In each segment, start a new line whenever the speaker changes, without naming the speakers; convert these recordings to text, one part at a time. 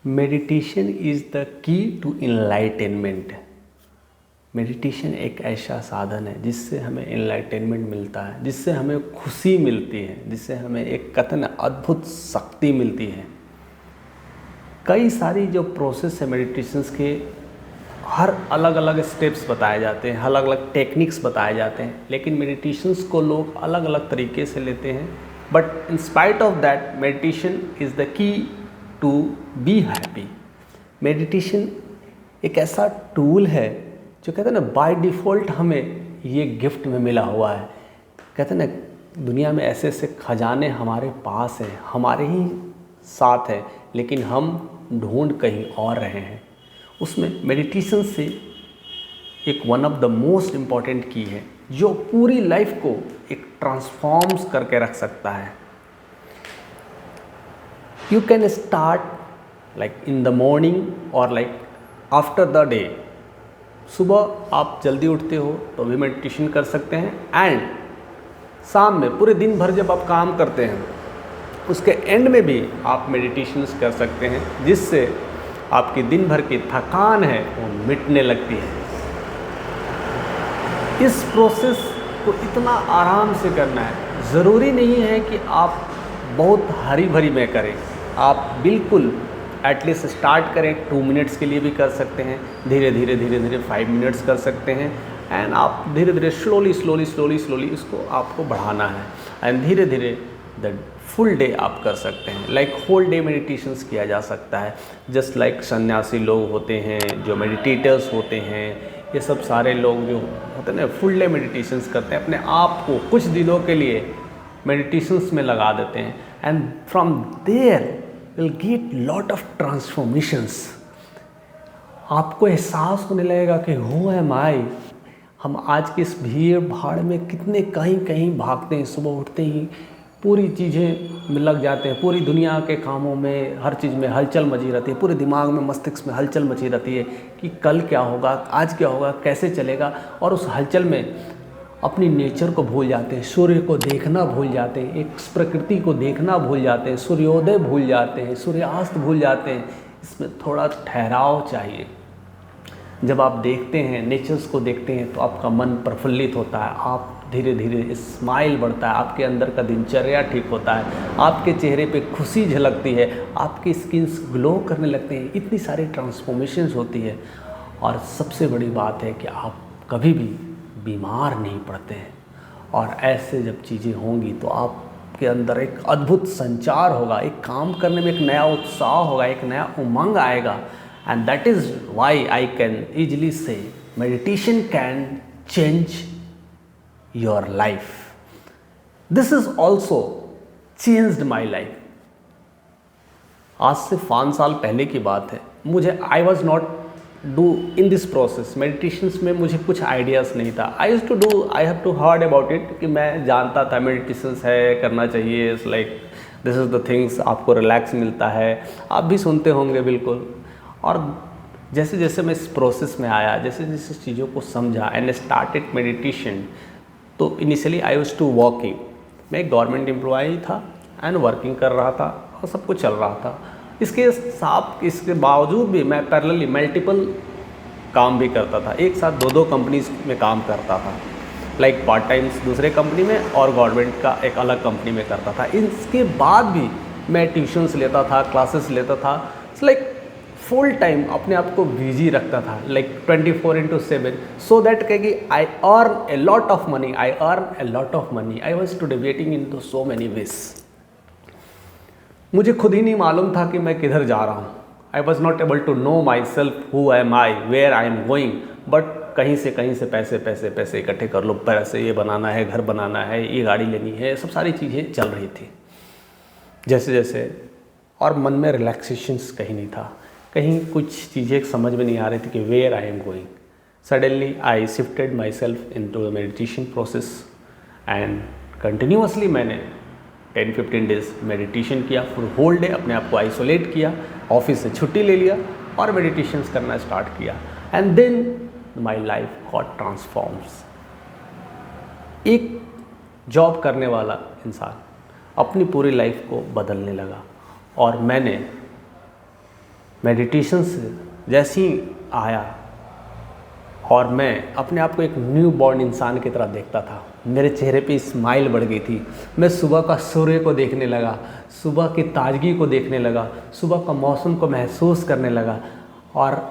Meditation is the key to enlightenment. Meditation एक ऐसा साधन है जिससे हमें इनलाइटेनमेंट मिलता है, जिससे हमें खुशी मिलती है, जिससे हमें एक कथन अद्भुत शक्ति मिलती है। कई सारी जो प्रोसेस है मेडिटेशंस के, हर अलग अलग स्टेप्स बताए जाते हैं, अलग अलग टेक्निक्स बताए जाते हैं, लेकिन मेडिटेशंस को लोग अलग अलग तरीके से लेते हैं। But in spite of that, meditation is the key to be happy. Meditation एक ऐसा टूल है जो कहते हैं ना, बाय डिफ़ॉल्ट हमें ये गिफ्ट में मिला हुआ है। कहते हैं ना, दुनिया में ऐसे ऐसे खजाने हमारे पास हैं, हमारे ही साथ हैं, लेकिन हम ढूंढ कहीं और रहे हैं। उसमें मेडिटेशन से एक one of the most important की है जो पूरी लाइफ को एक ट्रांसफॉर्म्स करके रख सकता है। You can start like in the morning और लाइक आफ्टर द डे। सुबह आप जल्दी उठते हो तो भी मेडिटेशन कर सकते हैं, एंड शाम में पूरे दिन भर जब आप काम करते हैं उसके एंड में भी आप मेडिटेशंस कर सकते हैं, जिससे आपकी दिन भर की थकान है वो मिटने लगती है। इस प्रोसेस को इतना आराम से करना है। ज़रूरी नहीं है कि आप बहुत हरी भरी में करें, आप बिल्कुल एटलीस्ट स्टार्ट करें। 2 मिनट्स के लिए भी कर सकते हैं, धीरे धीरे 5 मिनट्स कर सकते हैं, एंड आप धीरे धीरे स्लोली इसको आपको बढ़ाना है, एंड धीरे धीरे द फुल डे आप कर सकते हैं। लाइक होल डे मेडिटेशंस किया जा सकता है। जस्ट लाइक सन्यासी लोग होते हैं, जो मेडिटेटर्स होते हैं, ये सब सारे लोग जो होते हैं ना, फुल डे मेडिटेशंस करते हैं, अपने आप को कुछ दिनों के लिए मेडिटेशंस में लगा देते हैं, and from there will get lot of transformations. आपको एहसास होने लगेगा कि हु एम आई। हम आज की इस भीड़ भाड़ में कितने कहीं भागते हैं, सुबह उठते ही पूरी चीज़ें में लग जाते हैं, पूरी दुनिया के कामों में, हर चीज़ में हलचल मची रहती है, पूरे दिमाग में, मस्तिष्क में हलचल मची रहती है कि कल क्या होगा, आज क्या होगा, कैसे चलेगा। और उस हलचल में अपनी नेचर को भूल जाते हैं, सूर्य को देखना भूल जाते हैं, एक प्रकृति को देखना भूल जाते हैं, सूर्योदय भूल जाते हैं, सूर्यास्त भूल जाते हैं। इसमें थोड़ा ठहराव चाहिए। जब आप देखते हैं, नेचर्स को देखते हैं, तो आपका मन प्रफुल्लित होता है, आप धीरे धीरे स्माइल बढ़ता है, आपके अंदर का दिनचर्या ठीक होता है, आपके चेहरे पे खुशी झलकती है, आपकी स्किन्स ग्लो करने लगते हैं, इतनी सारी ट्रांसफॉर्मेशंस होती है। और सबसे बड़ी बात है कि आप कभी भी बीमार नहीं पड़ते हैं। और ऐसे जब चीज़ें होंगी तो आपके अंदर एक अद्भुत संचार होगा, एक काम करने में एक नया उत्साह होगा, एक नया उमंग आएगा। And that is why I can easily से meditation can change your life. This is also changed my life. आज से 5 साल पहले की बात है, मुझे I was not do in this process. Meditations में मुझे कुछ आइडियाज़ नहीं था। I use to do, I have to heard about it, कि मैं जानता था मेडिटेशंस है, करना चाहिए, it's like this is the things, आपको रिलैक्स मिलता है, आप भी सुनते होंगे बिल्कुल। और जैसे जैसे मैं इस प्रोसेस में आया, जैसे जैसे चीज़ों को समझा एंड स्टार्टेड मेडिटेशन, तो initially I use to working. मैं एक गवर्नमेंट एम्प्लॉय था एंड वर्किंग कर रहा था और सब कुछ चल रहा था। इसके बावजूद भी मैं पैरेलली मल्टीपल काम भी करता था, एक साथ 2 कंपनीज में काम करता था। लाइक पार्ट टाइम्स दूसरे कंपनी में और गवर्नमेंट का एक अलग कंपनी में करता था। इसके बाद भी मैं ट्यूशन्स लेता था, क्लासेस लेता था। इट्स लाइक फुल टाइम अपने आप को बिजी रखता था, लाइक 24/7, सो दैट कि I earn a lot of money, I was to devoting in to so many ways. मुझे खुद ही नहीं मालूम था कि मैं किधर जा रहा हूँ। I was not able to know myself, who am I, where I am going. But कहीं से पैसे इकट्ठे कर लो, पैसे ये बनाना है, घर बनाना है, ये गाड़ी लेनी है, सब सारी चीज़ें चल रही थी जैसे जैसे। और मन में रिलैक्सेशंस कहीं नहीं था, कहीं कुछ चीज़ें समझ में नहीं आ रही थी कि where I am going. Suddenly I shifted myself into the meditation process, and continuously मैंने 10-15 डेज मेडिटेशन किया। फिर होल डे अपने आप को आइसोलेट किया, ऑफिस से छुट्टी ले लिया और मेडिटेशंस करना स्टार्ट किया, and then my life got transforms. एक जॉब करने वाला इंसान अपनी पूरी लाइफ को बदलने लगा, और मैंने मेडिटेशन से जैसे ही आया और मैं अपने आप को एक न्यू बॉर्न इंसान की तरह देखता था, मेरे चेहरे पे स्माइल बढ़ गई थी। मैं सुबह का सूर्य को देखने लगा, सुबह की ताजगी को देखने लगा, सुबह का मौसम को महसूस करने लगा और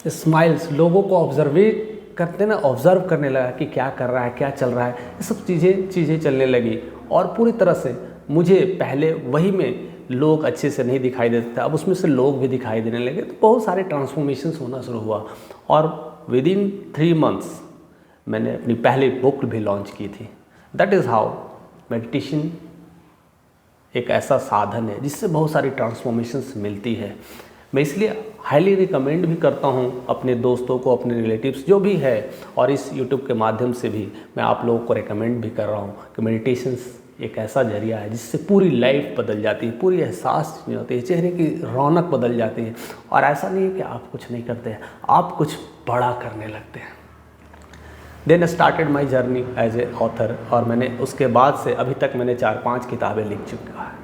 स्माइल्स लोगों को ऑब्ज़र्व करने लगा कि क्या कर रहा है, क्या चल रहा है, ये सब चीज़ें चलने लगी। और पूरी तरह से मुझे पहले वही में लोग अच्छे से नहीं दिखाई देते थे, अब उसमें से लोग भी दिखाई देने लगे। तो बहुत सारे ट्रांसफॉर्मेशंस होना शुरू हुआ और विदिन 3 मंथ्स मैंने अपनी पहली बुक भी लॉन्च की थी। दैट इज़ हाउ मेडिटेशन एक ऐसा साधन है जिससे बहुत सारी ट्रांसफॉर्मेशंस मिलती है। मैं इसलिए हाईली रिकमेंड भी करता हूँ अपने दोस्तों को, अपने रिलेटिव्स जो भी है, और इस यूट्यूब के माध्यम से भी मैं आप लोगों को रिकमेंड भी कर रहा हूँ कि मेडिटेशंस एक ऐसा जरिया है जिससे पूरी लाइफ बदल जाती है, पूरी एहसास नहीं होती है, चेहरे की रौनक बदल जाती है। और ऐसा नहीं है कि आप कुछ नहीं करते हैं, आप कुछ बड़ा करने लगते हैं। Then started my journey as a author, और मैंने उसके बाद से अभी तक मैंने 4-5 किताबें लिख चुका है।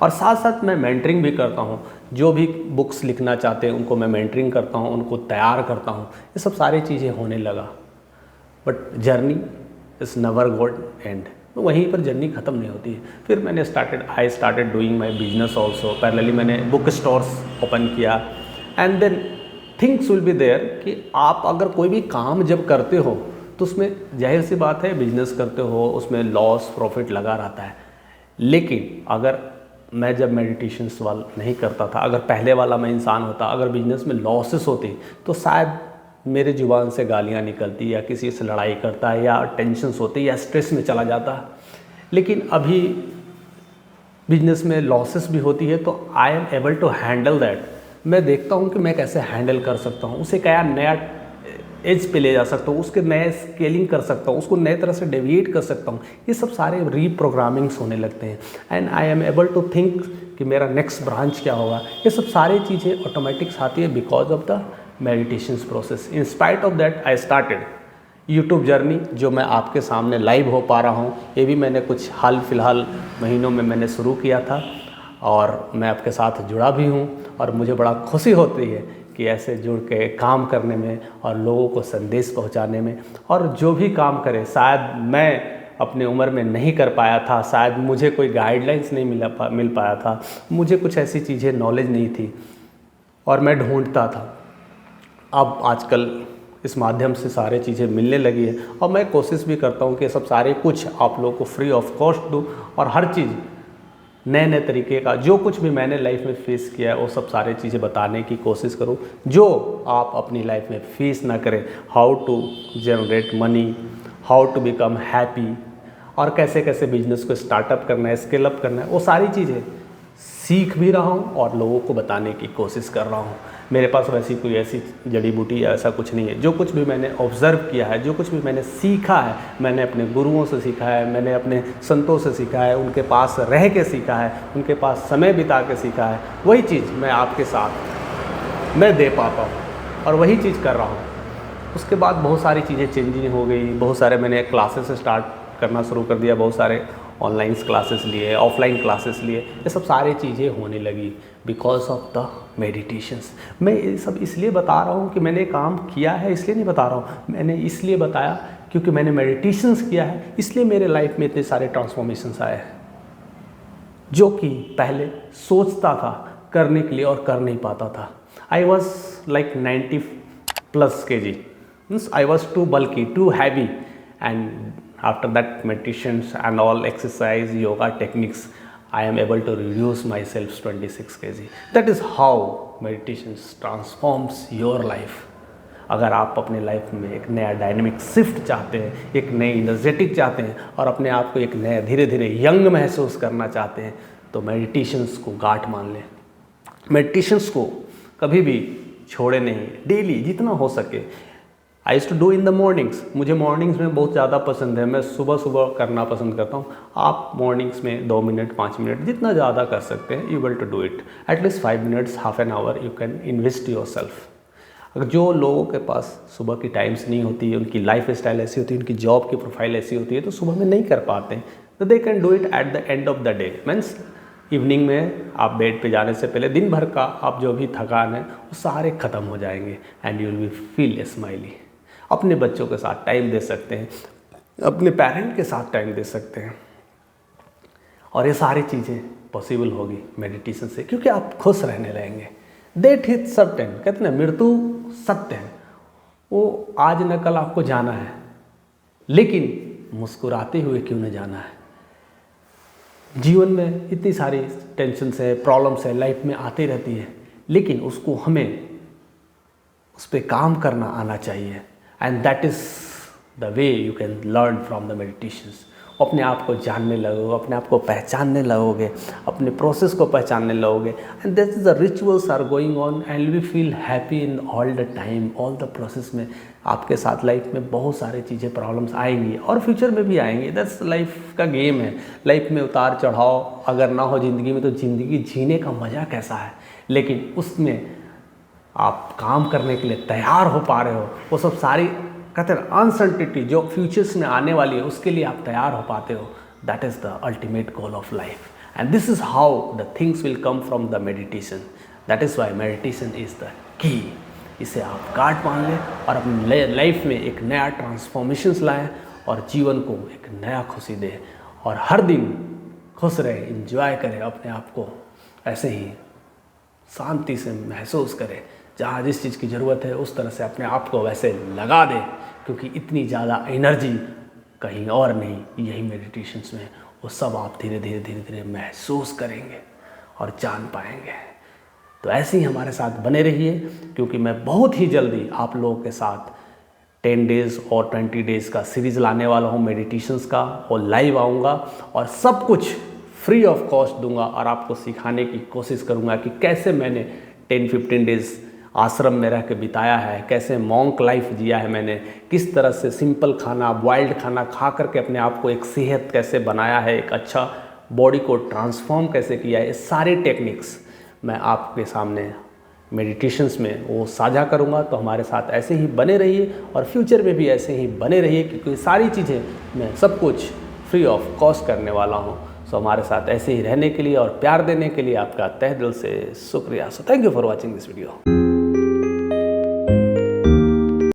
और साथ साथ मैं मेंटरिंग भी करता हूँ, जो भी बुक्स लिखना चाहते हैं उनको मैं मेंटरिंग करता हूँ, उनको तैयार करता हूँ। ये सब सारी चीज़ें होने लगा। But journey is never got end, तो वहीं पर जर्नी ख़त्म नहीं होती है। फिर मैंने I started doing my business also. Parallelly मैंने बुक स्टोर्स ओपन किया and then things will be there कि आप अगर कोई भी काम जब करते हो तो उसमें जाहिर सी बात है बिजनेस करते हो, उसमें लॉस प्रॉफिट लगा रहता है। लेकिन अगर मैं जब मेडिटेशंस वाला नहीं करता था, अगर पहले वाला मैं इंसान होता, अगर बिजनेस में लॉसेस होती तो शायद मेरे जुबान से गालियाँ निकलती या किसी से लड़ाई करता या टेंशन्स होती या स्ट्रेस में चला जाता। लेकिन अभी बिजनेस में लॉसेस भी होती है तो I am able to handle that. मैं देखता हूँ कि मैं कैसे हैंडल कर सकता हूँ, उसे क्या नया एज पे ले जा सकता हूँ, उसके नए स्केलिंग कर सकता हूँ, उसको नए तरह से डेविएट कर सकता हूँ। ये सब सारे रीप्रोग्रामिंग्स होने लगते हैं and I am able to think कि मेरा नेक्स्ट ब्रांच क्या होगा। ये सब सारी चीज़ें ऑटोमेटिक्स आती है because of the meditations process. In spite of that I started YouTube journey, जो मैं आपके सामने लाइव हो पा रहा हूँ। ये भी मैंने कुछ हाल फिलहाल महीनों में मैंने शुरू किया था और मैं आपके साथ जुड़ा भी हूँ और मुझे बड़ा खुशी होती है कि ऐसे जुड़ के काम करने में और लोगों को संदेश पहुंचाने में। और जो भी काम करे, शायद मैं अपने उम्र में नहीं कर पाया था, शायद मुझे कोई गाइडलाइंस नहीं मिल पाया था, मुझे कुछ ऐसी चीज़ें नॉलेज नहीं थी और मैं ढूंढता था। अब आजकल इस माध्यम से सारी चीज़ें मिलने लगी है और मैं कोशिश भी करता हूँ कि सब सारे कुछ आप लोगों को फ्री ऑफ कॉस्ट दूँ और हर चीज़ नए तरीके का जो कुछ भी मैंने लाइफ में फेस किया है वो सब सारी चीज़ें बताने की कोशिश करूँ जो आप अपनी लाइफ में फेस ना करें। How to generate money, how to become happy, और कैसे कैसे बिजनेस को स्टार्टअप करना है, स्केल अप करना है, वो सारी चीज़ें सीख भी रहा हूँ और लोगों को बताने की कोशिश कर रहा हूँ। मेरे पास वैसी कोई ऐसी जड़ी बूटी या ऐसा कुछ नहीं है। जो कुछ भी मैंने ऑब्ज़र्व किया है, जो कुछ भी मैंने सीखा है, मैंने अपने गुरुओं से सीखा है, मैंने अपने संतों से सीखा है, उनके पास रह के सीखा है, उनके पास समय बिता के सीखा है, वही चीज़ मैं आपके साथ मैं दे पाता हूँ और वही चीज़ कर रहा हूँ। उसके बाद बहुत सारी चीज़ें चेंजिंग हो गई, बहुत सारे मैंने क्लासेस स्टार्ट करना शुरू कर दिया, बहुत सारे ऑनलाइन क्लासेस लिए, ऑफलाइन क्लासेस लिए, ये सब सारी चीज़ें होने लगी बिकॉज ऑफ द मेडिटेशंस। मैं ये सब इसलिए बता रहा हूँ कि मैंने काम किया है, इसलिए नहीं बता रहा हूँ, मैंने इसलिए बताया क्योंकि मैंने मेडिटेशंस किया है, इसलिए मेरे लाइफ में इतने सारे ट्रांसफॉर्मेशंस आए हैं जो कि पहले सोचता था करने के लिए और कर नहीं पाता था। I was like 90+ kg, means I was too bulky, too heavy, and after that meditations and all exercise yoga techniques I am able to reduce myself 26 kg. That is how meditations transforms your life. अगर आप अपने life में एक नया dynamic shift चाहते हैं, एक नई एनर्जेटिक चाहते हैं और अपने आप को एक नया धीरे धीरे यंग महसूस करना चाहते हैं तो मेडिटेशंस को गांठ मान लें। मेडिटेशंस को कभी भी छोड़े नहीं, डेली जितना हो सके। I used to do in the mornings, मुझे मॉर्निंग्स में बहुत ज़्यादा पसंद है, मैं सुबह सुबह करना पसंद करता हूँ। आप मॉर्निंग्स में 2 मिनट 5 मिनट जितना ज़्यादा कर सकते हैं, you will to do it at least 5 minutes, half an hour you can invest your self. अगर जो लोगों के पास सुबह की टाइम्स नहीं होती है, उनकी लाइफ स्टाइल ऐसी होती है, उनकी जॉब की प्रोफाइल ऐसी होती है तो सुबह में नहीं कर पाते हैं, तो they can do it at the end of the day, means evening में आप बेड पे जाने से पहले दिन भर का आप जो भी थकान है वो सारे ख़त्म हो जाएंगे and you will be feel smiley. अपने बच्चों के साथ टाइम दे सकते हैं, अपने पेरेंट के साथ टाइम दे सकते हैं, और ये सारी चीज़ें पॉसिबल होगी मेडिटेशन से, क्योंकि आप खुश रहने लगेंगे। डेथ इज सर्टेन, कहते हैं ना, मृत्यु सत्य है, वो आज न कल आपको जाना है, लेकिन मुस्कुराते हुए क्यों न जाना है। जीवन में इतनी सारी टेंशन्स है, प्रॉब्लम्स है, लाइफ में आती रहती है, लेकिन उसको हमें उस पर काम करना आना चाहिए and that is the way you can learn from the meditations. अपने आप को जानने लगोगे, अपने आप को पहचानने लगोगे, अपने प्रोसेस को पहचानने लगोगे and this is the rituals are going on and we feel happy in all the time, all the process में। आपके साथ लाइफ में बहुत सारी चीज़ें, प्रॉब्लम्स आएंगी और फ्यूचर में भी आएंगी। दैट्स लाइफ का गेम है। लाइफ में उतार चढ़ाव अगर ना हो ज़िंदगी में तो ज़िंदगी जीने का मज़ा कैसा है, लेकिन उसमें आप काम करने के लिए तैयार हो पा रहे हो, वो सब सारी कहते हैं अनसर्टिनिटी जो फ्यूचर्स में आने वाली है उसके लिए आप तैयार हो पाते हो। That is the ultimate goal of life and this is how the things will come from the meditation. That is Y meditation is the की। इसे आप गार्ड मान लें और अपनी लाइफ में एक नया ट्रांसफॉर्मेशंस लाएं और जीवन को एक नया खुशी दें और हर दिन खुश रहें, इंजॉय करें, अपने आप को ऐसे ही शांति से महसूस करें। जहाँ जिस चीज़ की ज़रूरत है उस तरह से अपने आप को वैसे लगा दें, क्योंकि इतनी ज़्यादा एनर्जी कहीं और नहीं, यही मेडिटेशंस में वो सब आप धीरे धीरे महसूस करेंगे और जान पाएंगे। तो ऐसे ही हमारे साथ बने रहिए, क्योंकि मैं बहुत ही जल्दी आप लोगों के साथ 10 डेज़ और 20 डेज़ का सीरीज़ लाने वाला हूँ मेडिटेशंस का, और लाइव आऊँगा और सब कुछ फ्री ऑफ कॉस्ट दूंगा और आपको सिखाने की कोशिश करूँगा कि कैसे मैंने 10-15 डेज़ आश्रम में रह के बिताया है, कैसे मॉन्क लाइफ जिया है मैंने, किस तरह से सिंपल खाना, बॉइल्ड खाना खा करके अपने आप को एक सेहत कैसे बनाया है, एक अच्छा बॉडी को ट्रांसफॉर्म कैसे किया है। ये सारे टेक्निक्स मैं आपके सामने मेडिटेशंस में वो साझा करूँगा। तो हमारे साथ ऐसे ही बने रहिए और फ्यूचर में भी ऐसे ही बने रहिए, क्योंकि सारी चीज़ें मैं सब कुछ फ्री ऑफ कॉस्ट करने वाला हूँ। सो हमारे साथ ऐसे ही रहने के लिए और प्यार देने के लिए आपका तहे दिल से शुक्रिया। So thank you for watching this video.